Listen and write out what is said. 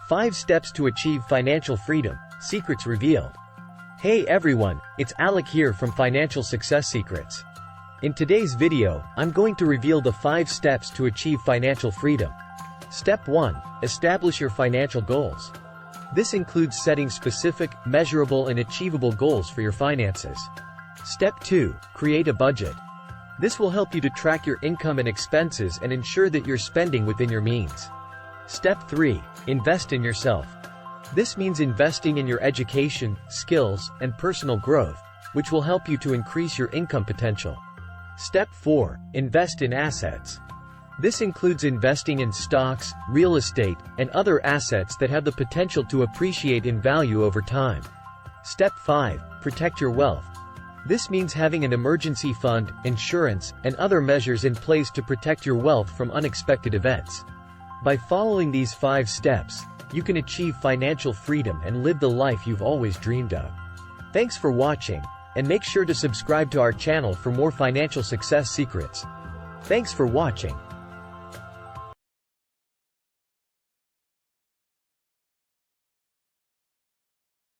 5 Steps to Achieve Financial Freedom, Secrets Revealed. Hey everyone, it's Alec here from Financial Success Secrets. In today's video, I'm going to reveal the 5 steps to achieve financial freedom. Step 1. Establish your financial goals. This includes setting specific, measurable and achievable goals for your finances. Step 2. Create a budget. This will help you to track your income and expenses and ensure that you're spending within your means. Step 3. Invest in yourself. This means investing in your education, skills, and personal growth, which will help you to increase your income potential. Step 4. Invest in assets. This includes investing in stocks, real estate, and other assets that have the potential to appreciate in value over time. Step 5. Protect your wealth. This means having an emergency fund, insurance, and other measures in place to protect your wealth from unexpected events. By following these 5 steps, you can achieve financial freedom and live the life you've always dreamed of. Thanks for watching, and make sure to subscribe to our channel for more financial success secrets. Thanks for watching.